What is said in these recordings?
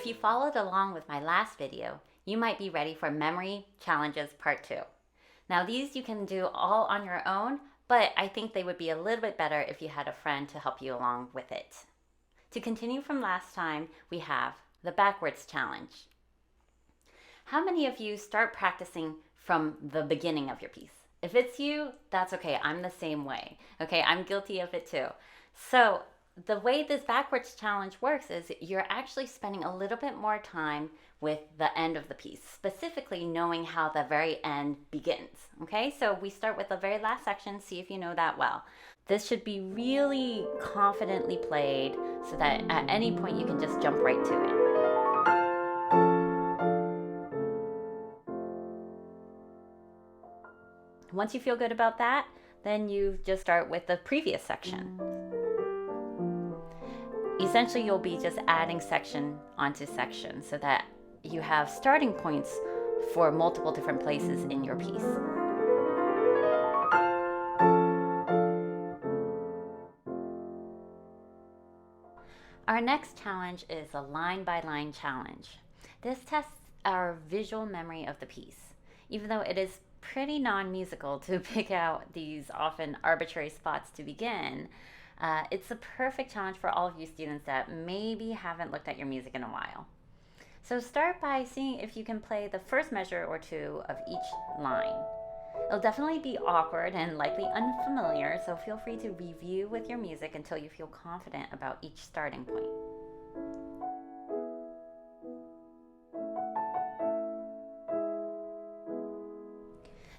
If you followed along with my last video, you might be ready for Memory Challenges Part 2. Now these you can do all on your own, but I think they would be a little bit better if you had a friend to help you along with it. To continue from last time, we have the backwards challenge. How many of you start practicing from the beginning of your piece? If it's you, that's okay. I'm the same way. Okay, I'm guilty of it too. So the way this backwards challenge works is you're actually spending a little bit more time with the end of the piece, specifically knowing how the very end begins. Okay, so we start with the very last section, see if you know that well. This should be really confidently played so that at any point you can just jump right to it. Once you feel good about that, then you just start with the previous section. Essentially, you'll be just adding section onto section so that you have starting points for multiple different places in your piece. Our next challenge is a line-by-line challenge. This tests our visual memory of the piece. Even though it is pretty non-musical to pick out these often arbitrary spots to begin, it's a perfect challenge for all of you students that maybe haven't looked at your music in a while. So start by seeing if you can play the first measure or two of each line. It'll definitely be awkward and likely unfamiliar, so feel free to review with your music until you feel confident about each starting point.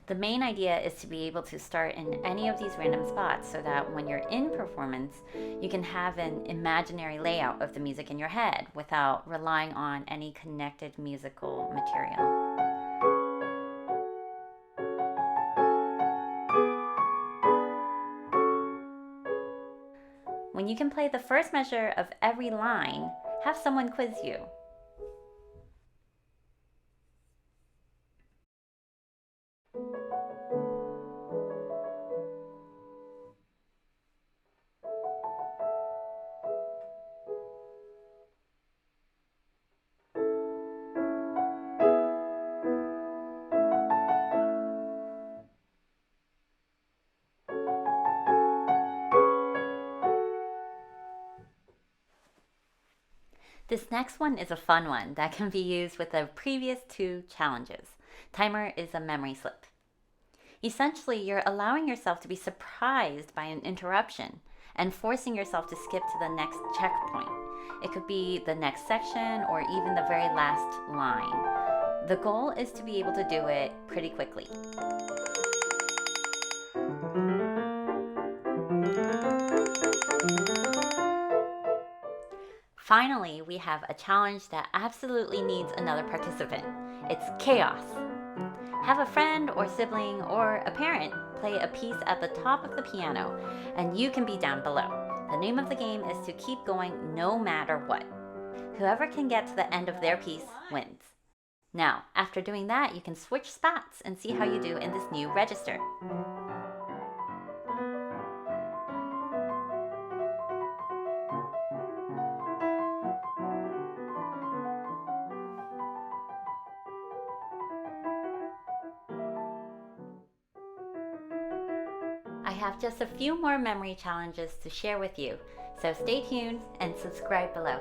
The main idea is to be able to start in any of these random spots so that when you're in performance, you can have an imaginary layout of the music in your head without relying on any connected musical material. When you can play the first measure of every line, have someone quiz you. This next one is a fun one that can be used with the previous two challenges. Timer is a memory slip. Essentially, you're allowing yourself to be surprised by an interruption and forcing yourself to skip to the next checkpoint. It could be the next section or even the very last line. The goal is to be able to do it pretty quickly. Finally, we have a challenge that absolutely needs another participant. It's chaos. Have a friend or sibling or a parent play a piece at the top of the piano, and you can be down below. The name of the game is to keep going no matter what. Whoever can get to the end of their piece wins. Now, after doing that, you can switch spots and see how you do in this new register. I have just a few more memory challenges to share with you, so stay tuned and subscribe below.